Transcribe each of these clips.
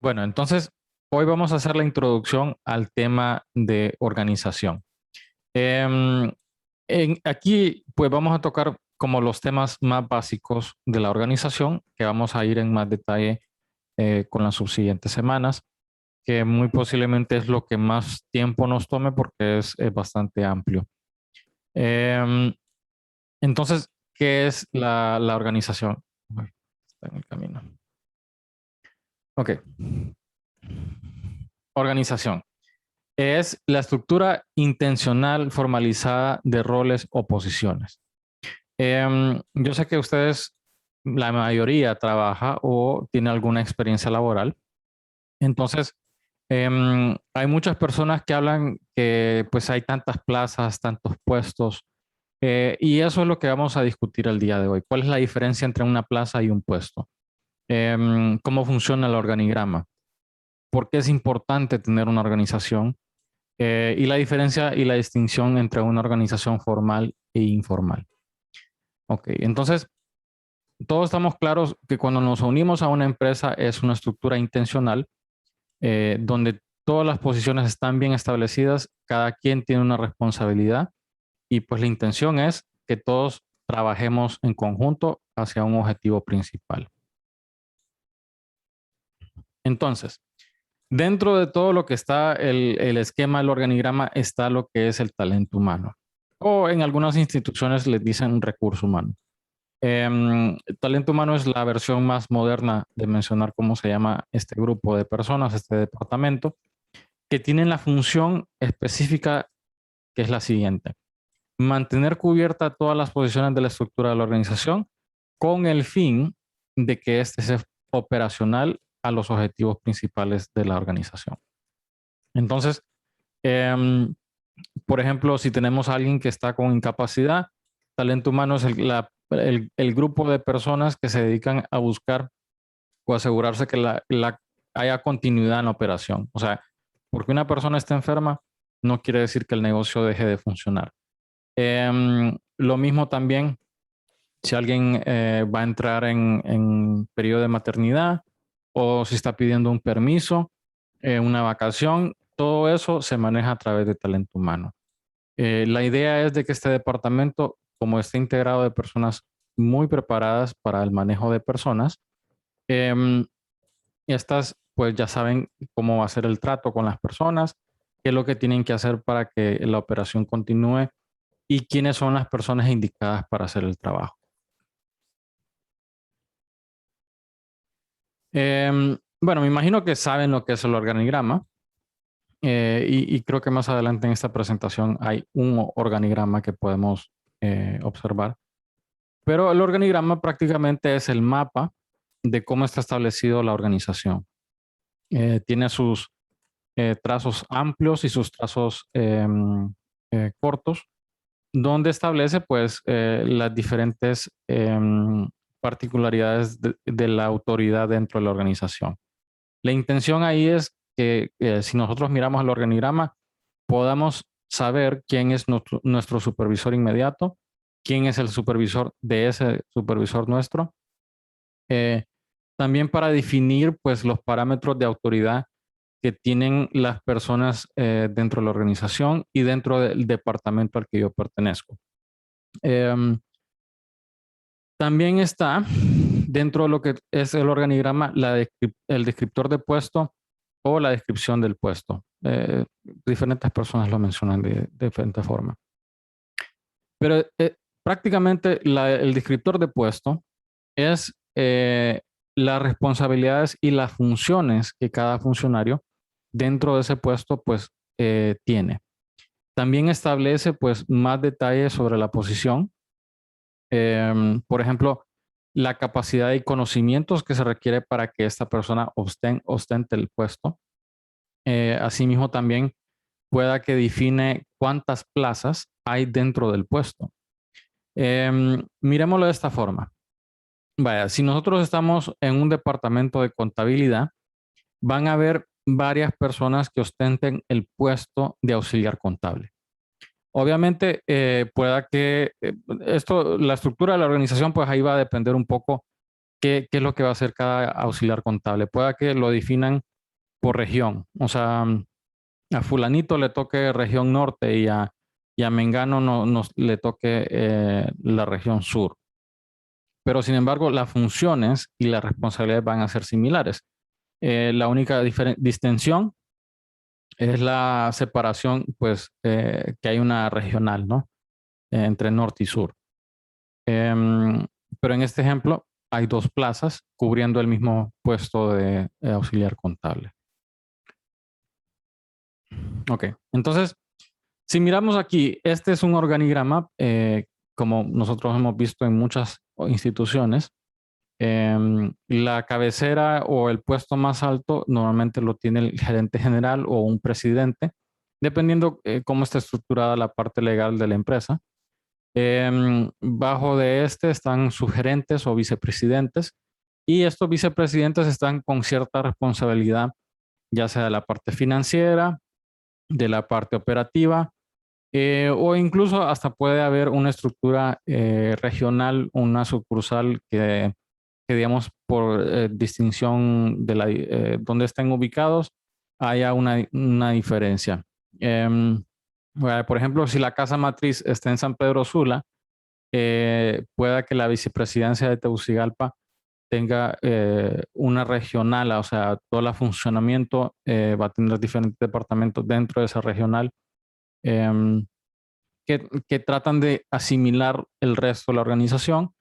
Bueno, entonces hoy vamos a hacer la introducción al tema de organización. Em, aquí pues vamos a tocar como los temas más básicos de la organización, que vamos a ir en más detalle con las subsiguientes semanas, que muy posiblemente es lo que más tiempo nos tome porque es bastante amplio. Em, entonces, ¿qué es la organización? Uy, está en el camino. Ok. Organización. Es la estructura intencional formalizada de roles o posiciones. Yo sé que ustedes, la mayoría trabaja o tiene alguna experiencia laboral. Entonces, hay muchas personas que hablan que pues hay tantas plazas, tantos puestos, y eso es lo que vamos a discutir el día de hoy. ¿Cuál es la diferencia entre una plaza y un puesto? ¿Cómo funciona el organigrama? ¿Por qué es importante tener una organización? Y la diferencia y la distinción entre una organización formal e informal. Ok, entonces todos estamos claros que cuando nos unimos a una empresa es una estructura intencional donde todas las posiciones están bien establecidas, cada quien tiene una responsabilidad y pues la intención es que todos trabajemos en conjunto hacia un objetivo principal. Entonces, dentro de todo lo que está el esquema, el organigrama, está lo que es el talento humano. O en algunas instituciones les dicen recurso humano. Talento humano es la versión más moderna de mencionar cómo se llama este grupo de personas, este departamento, que tienen la función específica que es la siguiente: mantener cubierta todas las posiciones de la estructura de la organización con el fin de que éste sea operacional a los objetivos principales de la organización. Entonces, em, por ejemplo, si tenemos a alguien que está con incapacidad, talento humano es el grupo de personas que se dedican a buscar o asegurarse que haya continuidad en la operación. O sea, porque una persona está enferma, no quiere decir que el negocio deje de funcionar. Lo mismo también si alguien va a entrar en periodo de maternidad o si está pidiendo un permiso, una vacación, todo eso se maneja a través de talento humano. La idea es de que este departamento, como está integrado de personas muy preparadas para el manejo de personas, em, estas pues ya saben cómo va a ser el trato con las personas, qué es lo que tienen que hacer para que la operación continúe y quiénes son las personas indicadas para hacer el trabajo. Bueno, me imagino que saben lo que es el organigrama y creo que más adelante en esta presentación hay un organigrama que podemos observar. Pero el organigrama prácticamente es el mapa de cómo está establecido la organización. Tiene sus trazos amplios y sus trazos cortos, donde establece pues las diferentes particularidades de la autoridad dentro de la organización. La intención ahí es que si nosotros miramos el organigrama, podamos saber quién es nuestro supervisor inmediato, quién es el supervisor de ese supervisor nuestro. Eh, También para definir pues los parámetros de autoridad que tienen las personas dentro de la organización y dentro del departamento al que yo pertenezco. Em, También está dentro de lo que es el organigrama el descriptor de puesto o la descripción del puesto. Diferentes personas lo mencionan de diferente forma. Pero prácticamente el descriptor de puesto es las responsabilidades y las funciones que cada funcionario dentro de ese puesto pues tiene. También establece pues más detalles sobre la posición. Por ejemplo, la capacidad y conocimientos que se requiere para que esta persona ostente el puesto. Asimismo, también pueda que define cuántas plazas hay dentro del puesto. Miremoslo de esta forma. Vaya, si nosotros estamos en un departamento de contabilidad, van a haber varias personas que ostenten el puesto de auxiliar contable. Obviamente, pueda que la estructura de la organización, pues ahí va a depender un poco ¿qué es lo que va a hacer cada auxiliar contable? Pueda que lo definan por región. O sea, a fulanito le toque región norte y a Mengano le toque la región sur. Pero sin embargo, las funciones y las responsabilidades van a ser similares. La única distinción es la separación, pues, que hay una regional, ¿no? Entre norte y sur. Em, pero en este ejemplo hay dos plazas cubriendo el mismo puesto de auxiliar contable. Ok, entonces, si miramos aquí, este es un organigrama, como nosotros hemos visto en muchas instituciones. La cabecera o el puesto más alto normalmente lo tiene el gerente general o un presidente, dependiendo cómo está estructurada la parte legal de la empresa. Bajo de este están sus gerentes o vicepresidentes, y estos vicepresidentes están con cierta responsabilidad, ya sea de la parte financiera, de la parte operativa, o incluso hasta puede haber una estructura regional, una sucursal que digamos, por distinción de donde estén ubicados, haya una diferencia. Por ejemplo, si la casa matriz está en San Pedro Sula, pueda que la vicepresidencia de Tegucigalpa tenga una regional, o sea, todo el funcionamiento va a tener diferentes departamentos dentro de esa regional, em, que tratan de asimilar el resto de la organización,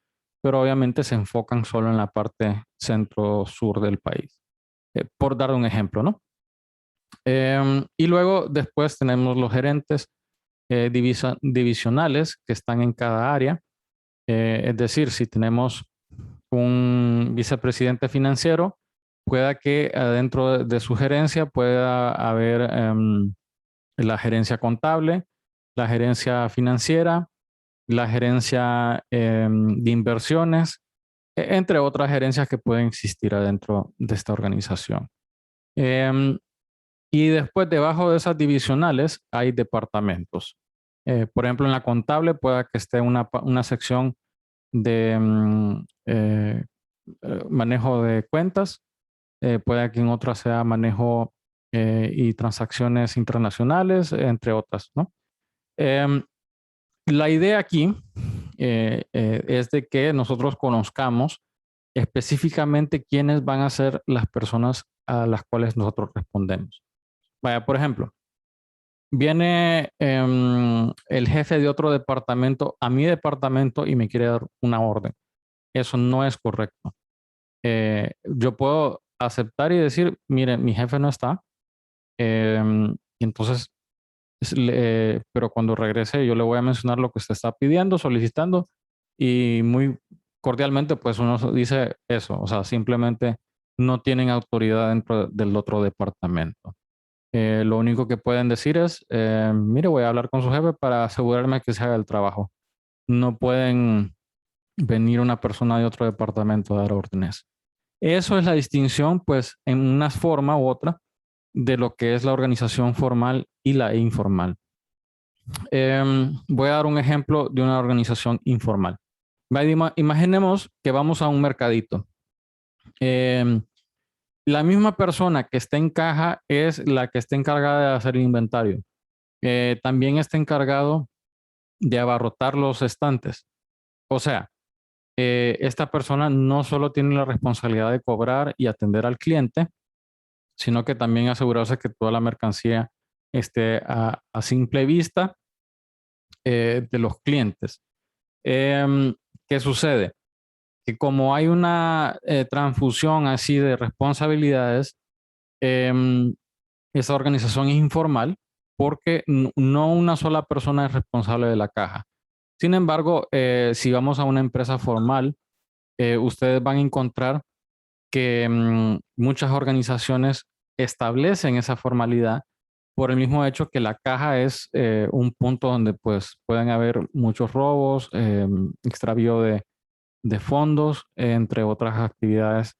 pero obviamente se enfocan solo en la parte centro-sur del país. Por dar un ejemplo, ¿no? Y luego después tenemos los gerentes divisionales que están en cada área. Es decir, si tenemos un vicepresidente financiero, pueda que adentro de su gerencia pueda haber la gerencia contable, la gerencia financiera, la gerencia de inversiones, entre otras gerencias que pueden existir adentro de esta organización. Em, y después, debajo de esas divisionales, hay departamentos. Por ejemplo, en la contable pueda que esté una sección de manejo de cuentas, puede que en otra sea manejo y transacciones internacionales, entre otras, ¿no? Em, la idea aquí es de que nosotros conozcamos específicamente quiénes van a ser las personas a las cuales nosotros respondemos. Vaya, por ejemplo, viene el jefe de otro departamento a mi departamento y me quiere dar una orden. Eso no es correcto. Yo puedo aceptar y decir, mire, mi jefe no está, y entonces, pero cuando regrese yo le voy a mencionar lo que usted está pidiendo, solicitando, y muy cordialmente, pues uno dice eso, o sea, simplemente no tienen autoridad dentro del otro departamento. Lo único que pueden decir es, mire, voy a hablar con su jefe para asegurarme que se haga el trabajo. No pueden venir una persona de otro departamento a dar órdenes. Eso es la distinción, pues, en una forma u otra, de lo que es la organización formal y la informal. Voy a dar un ejemplo de una organización informal. Imaginemos que vamos a un mercadito. Em, la misma persona que está en caja es la que está encargada de hacer el inventario. También está encargado de abarrotar los estantes. O sea, esta persona no solo tiene la responsabilidad de cobrar y atender al cliente, sino que también asegurarse que toda la mercancía esté a simple vista de los clientes. ¿Qué sucede? Que como hay una transfusión así de responsabilidades, em, esa organización es informal porque no una sola persona es responsable de la caja. Sin embargo, si vamos a una empresa formal, ustedes van a encontrar que muchas organizaciones establecen esa formalidad por el mismo hecho que la caja es un punto donde pues pueden haber muchos robos, extravío de fondos, entre otras actividades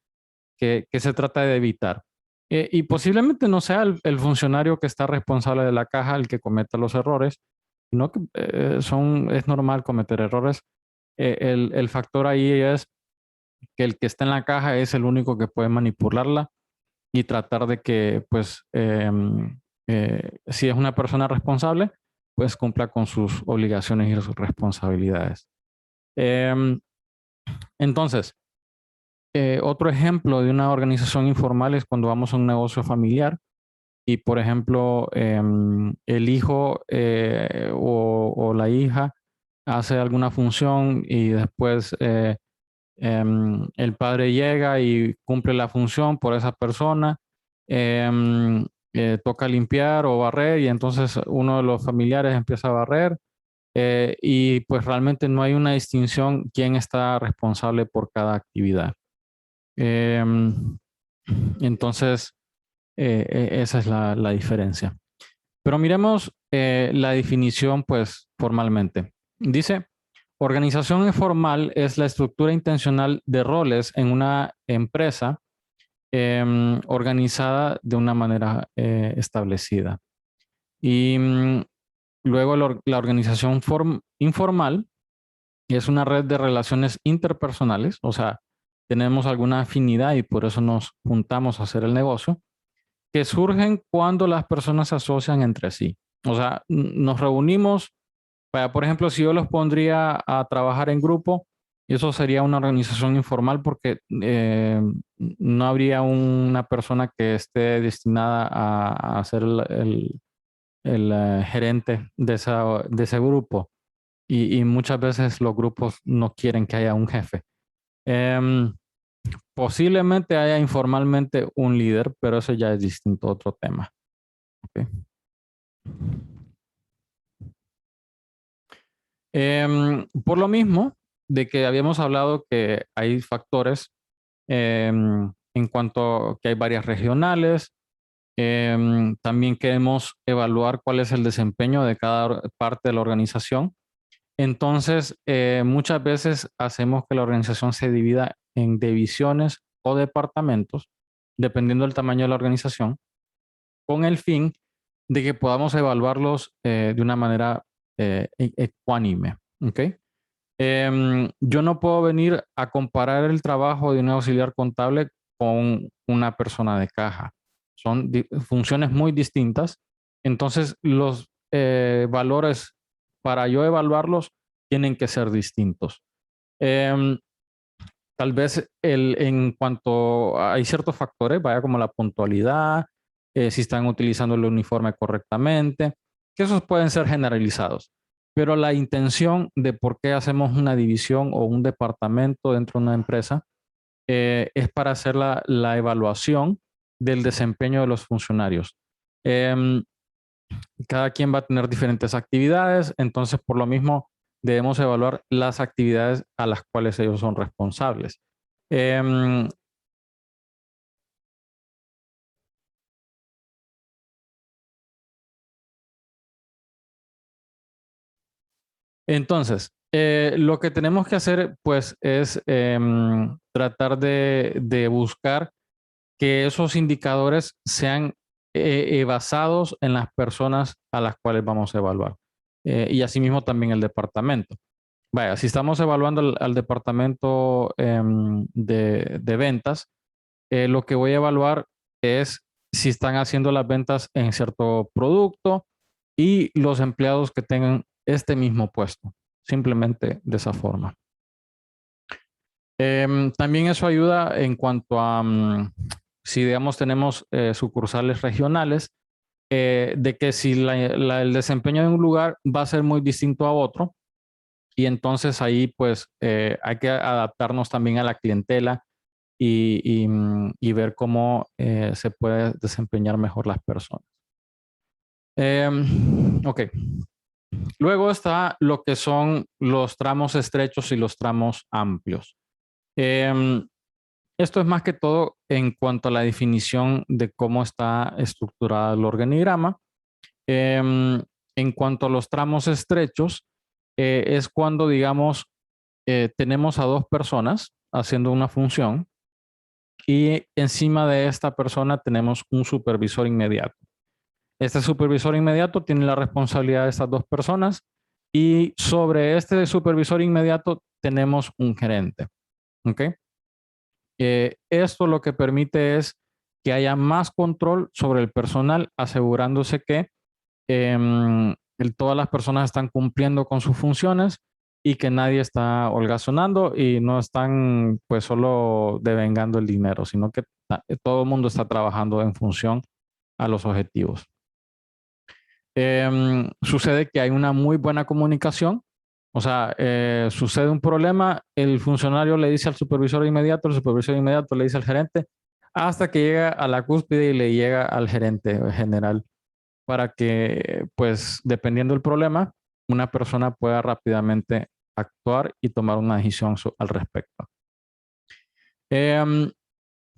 que se trata de evitar. Y posiblemente no sea el funcionario que está responsable de la caja el que cometa los errores, sino que es normal cometer errores. El factor ahí es que el que está en la caja es el único que puede manipularla y tratar de que, pues, si es una persona responsable, pues cumpla con sus obligaciones y sus responsabilidades. Em, entonces, otro ejemplo de una organización informal es cuando vamos a un negocio familiar y, por ejemplo, el hijo o la hija hace alguna función y después el padre llega y cumple la función por esa persona, em, toca limpiar o barrer y entonces uno de los familiares empieza a barrer y pues realmente no hay una distinción quién está responsable por cada actividad. Em, entonces, esa es la diferencia. Pero miremos la definición, pues, formalmente. Dice, organización informal es la estructura intencional de roles en una empresa organizada de una manera establecida. Y luego la organización informal es una red de relaciones interpersonales, o sea, tenemos alguna afinidad y por eso nos juntamos a hacer el negocio, que surgen cuando las personas se asocian entre sí. O sea, nos reunimos, por ejemplo, si yo los pondría a trabajar en grupo, eso sería una organización informal porque no habría una persona que esté destinada a ser el gerente de ese grupo. Y muchas veces los grupos no quieren que haya un jefe. Em, Posiblemente haya informalmente un líder, pero eso ya es distinto, otro tema. Ok. Por lo mismo, de que habíamos hablado que hay factores en cuanto que hay varias regionales, también queremos evaluar cuál es el desempeño de cada parte de la organización. Entonces, muchas veces hacemos que la organización se divida en divisiones o departamentos, dependiendo del tamaño de la organización, con el fin de que podamos evaluarlos de una manera ecuánime. ¿Ok? Yo no puedo venir a comparar el trabajo de un auxiliar contable con una persona de caja. Son funciones muy distintas. Entonces, los valores para yo evaluarlos tienen que ser distintos. Em, Tal vez en cuanto hay ciertos factores, vaya como la puntualidad, si están utilizando el uniforme correctamente, que esos pueden ser generalizados. Pero la intención de por qué hacemos una división o un departamento dentro de una empresa es para hacer la evaluación del desempeño de los funcionarios. Em, Cada quien va a tener diferentes actividades, entonces por lo mismo debemos evaluar las actividades a las cuales ellos son responsables. Em, entonces, lo que tenemos que hacer pues es tratar de buscar que esos indicadores sean basados en las personas a las cuales vamos a evaluar. Y asimismo también el departamento. Vaya, si estamos evaluando al departamento de ventas, lo que voy a evaluar es si están haciendo las ventas en cierto producto y los empleados que tengan este mismo puesto. Simplemente de esa forma. También eso ayuda en cuanto a si, digamos, tenemos sucursales regionales, de que si el desempeño de un lugar va a ser muy distinto a otro, y entonces ahí pues hay que adaptarnos también a la clientela y ver cómo se puede desempeñar mejor las personas. Ok. Luego está lo que son los tramos estrechos y los tramos amplios. Em, Esto es más que todo en cuanto a la definición de cómo está estructurado el organigrama. En cuanto a los tramos estrechos, es cuando, digamos, tenemos a dos personas haciendo una función y encima de esta persona tenemos un supervisor inmediato. Este supervisor inmediato tiene la responsabilidad de estas dos personas y sobre este supervisor inmediato tenemos un gerente. ¿Ok? Esto lo que permite es que haya más control sobre el personal, asegurándose que todas las personas están cumpliendo con sus funciones y que nadie está holgazonando y no están pues solo devengando el dinero, sino que todo el mundo está trabajando en función a los objetivos. Sucede que hay una muy buena comunicación, o sea, sucede un problema, el funcionario le dice al supervisor inmediato, el supervisor inmediato le dice al gerente, hasta que llega a la cúspide y le llega al gerente general para que, pues, dependiendo del problema, una persona pueda rápidamente actuar y tomar una decisión al respecto. Em,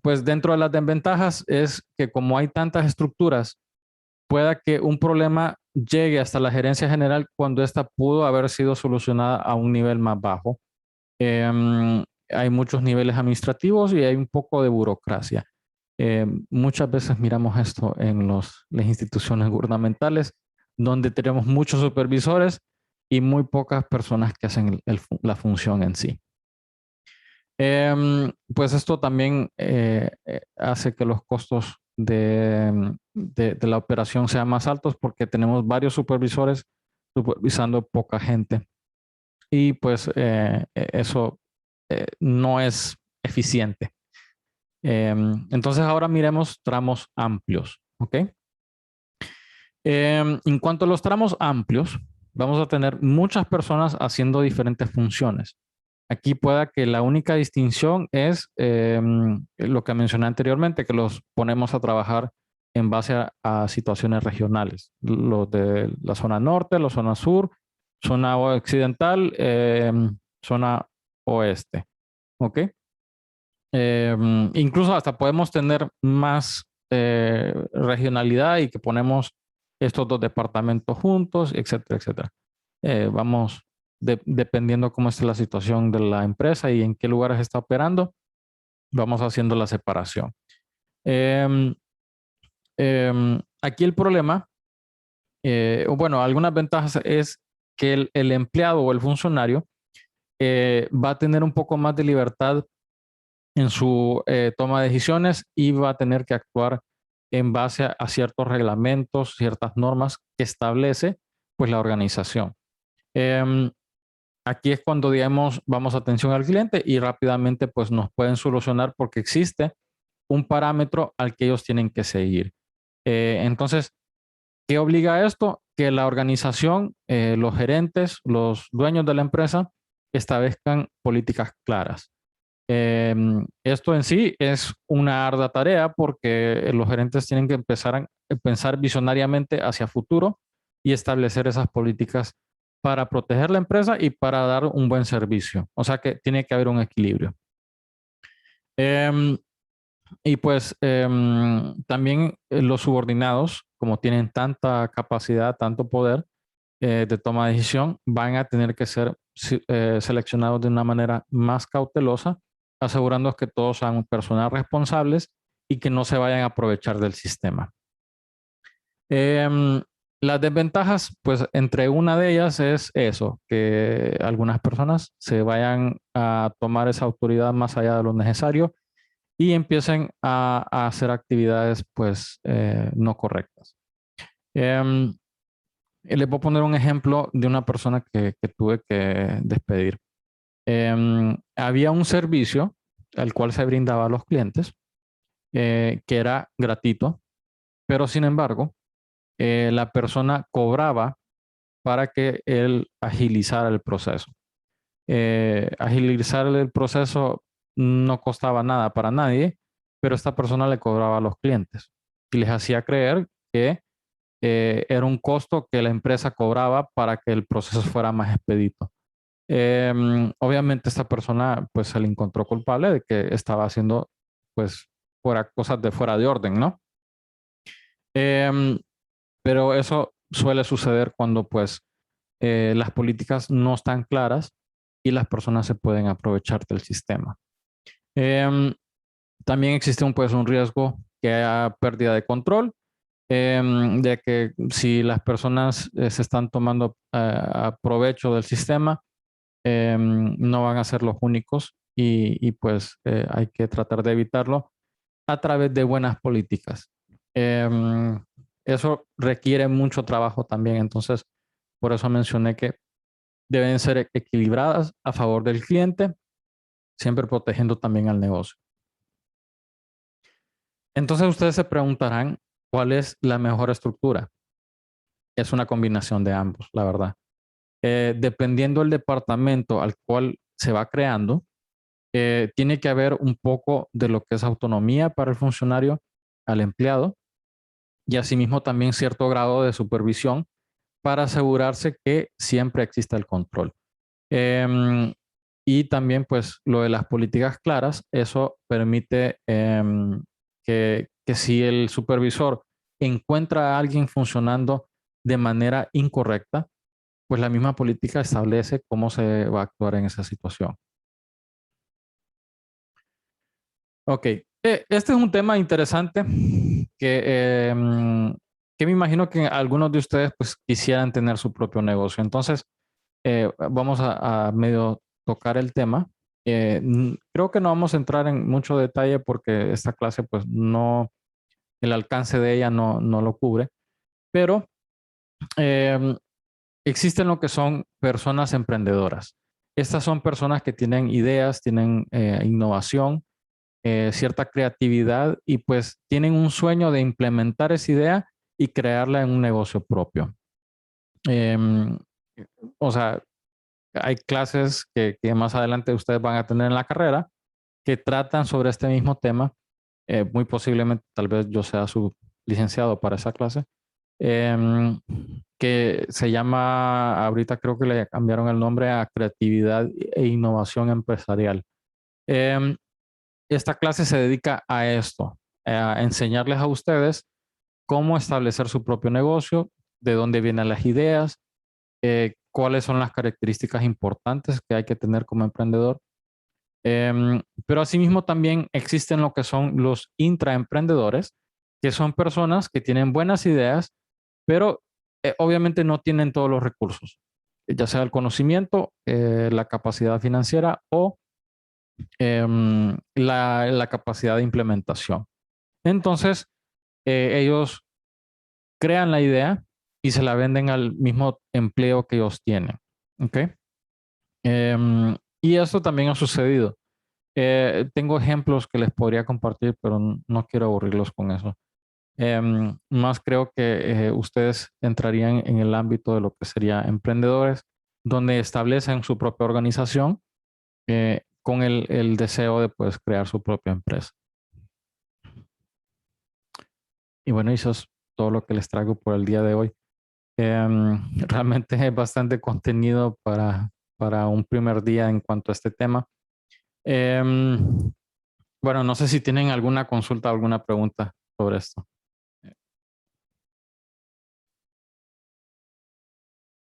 pues dentro de las desventajas es que como hay tantas estructuras, pueda que un problema llegue hasta la gerencia general cuando ésta pudo haber sido solucionada a un nivel más bajo. Hay muchos niveles administrativos y hay un poco de burocracia. Muchas veces miramos esto en las instituciones gubernamentales, donde tenemos muchos supervisores y muy pocas personas que hacen la función en sí. Pues esto también hace que los costos de la operación sean más altos porque tenemos varios supervisores supervisando poca gente. Y pues eso no es eficiente. Entonces ahora miremos tramos amplios, ¿ok? En cuanto a los tramos amplios, vamos a tener muchas personas haciendo diferentes funciones. Aquí pueda que la única distinción es lo que mencioné anteriormente, que los ponemos a trabajar en base a situaciones regionales. Los de la zona norte, la zona sur, zona occidental, zona oeste. ¿Ok? Incluso hasta podemos tener más regionalidad y que ponemos estos dos departamentos juntos, etcétera, etcétera. Vamos dependiendo cómo esté la situación de la empresa y en qué lugares está operando, vamos haciendo la separación. Aquí el problema, bueno, algunas ventajas es que el empleado o el funcionario va a tener un poco más de libertad en su toma de decisiones y va a tener que actuar en base a ciertos reglamentos, ciertas normas que establece pues la organización. Aquí es cuando, digamos, vamos atención al cliente y rápidamente pues nos pueden solucionar porque existe un parámetro al que ellos tienen que seguir. Entonces, ¿qué obliga a esto? Que la organización, los gerentes, los dueños de la empresa establezcan políticas claras. Esto en sí es una ardua tarea porque los gerentes tienen que empezar a pensar visionariamente hacia futuro y establecer esas políticas para proteger la empresa y para dar un buen servicio. O sea que tiene que haber un equilibrio. Y pues también los subordinados, como tienen tanta capacidad, tanto poder de toma de decisión, van a tener que ser seleccionados de una manera más cautelosa, asegurando que todos sean personas responsables y que no se vayan a aprovechar del sistema. Las desventajas, pues entre una de ellas es eso, que algunas personas se vayan a tomar esa autoridad más allá de lo necesario y empiecen a hacer actividades pues no correctas. Les voy a poner un ejemplo de una persona que tuve que despedir. Había un servicio al cual se brindaba a los clientes que era gratuito, pero sin embargo, la persona cobraba para que él agilizara el proceso. Agilizar el proceso no costaba nada para nadie, pero esta persona le cobraba a los clientes y les hacía creer que era un costo que la empresa cobraba para que el proceso fuera más expedito. Obviamente esta persona pues se le encontró culpable de que estaba haciendo pues cosas de fuera de orden, ¿no? Pero eso suele suceder cuando pues las políticas no están claras y las personas se pueden aprovechar del sistema. También existe pues un riesgo que haya pérdida de control, de que si las personas se están tomando provecho del sistema, no van a ser los únicos y pues hay que tratar de evitarlo a través de buenas políticas. Eso requiere mucho trabajo también, entonces por eso mencioné que deben ser equilibradas a favor del cliente, siempre protegiendo también al negocio. Entonces ustedes se preguntarán, ¿cuál es la mejor estructura? Es una combinación de ambos, la verdad. Dependiendo del departamento al cual se va creando, tiene que haber un poco de lo que es autonomía para el funcionario, al empleado, y asimismo también cierto grado de supervisión para asegurarse que siempre exista el control. Y también pues lo de las políticas claras, eso permite que si el supervisor encuentra a alguien funcionando de manera incorrecta, pues la misma política establece cómo se va a actuar en esa situación. Ok, este es un tema interesante que me imagino que algunos de ustedes pues quisieran tener su propio negocio. Entonces, vamos a medio tocar el tema. Creo que no vamos a entrar en mucho detalle porque esta clase pues no, el alcance de ella no lo cubre, pero em, existen lo que son personas emprendedoras. Estas son personas que tienen ideas, tienen innovación, cierta creatividad y pues tienen un sueño de implementar esa idea y crearla en un negocio propio. Em, o sea, hay clases que más adelante ustedes van a tener en la carrera que tratan sobre este mismo tema. Muy posiblemente, tal vez yo sea su licenciado para esa clase, que se llama, ahorita creo que le cambiaron el nombre a Creatividad e Innovación Empresarial. Em, esta clase se dedica a esto, a enseñarles a ustedes cómo establecer su propio negocio, de dónde vienen las ideas, cuáles son las características importantes que hay que tener como emprendedor. Pero asimismo también existen lo que son los intraemprendedores, que son personas que tienen buenas ideas, pero obviamente no tienen todos los recursos, ya sea el conocimiento, la capacidad financiera o la capacidad de implementación. Entonces, ellos crean la idea y se la venden al mismo empleo que ellos tienen. ¿Ok? Y eso también ha sucedido. Tengo ejemplos que les podría compartir, pero no quiero aburrirlos con eso. Más creo que ustedes entrarían en el ámbito de lo que sería emprendedores, donde establecen su propia organización con el deseo de pues, crear su propia empresa. Y bueno, eso es todo lo que les traigo por el día de hoy. Realmente es bastante contenido para un primer día en cuanto a este tema. Bueno, no sé si tienen alguna consulta o alguna pregunta sobre esto.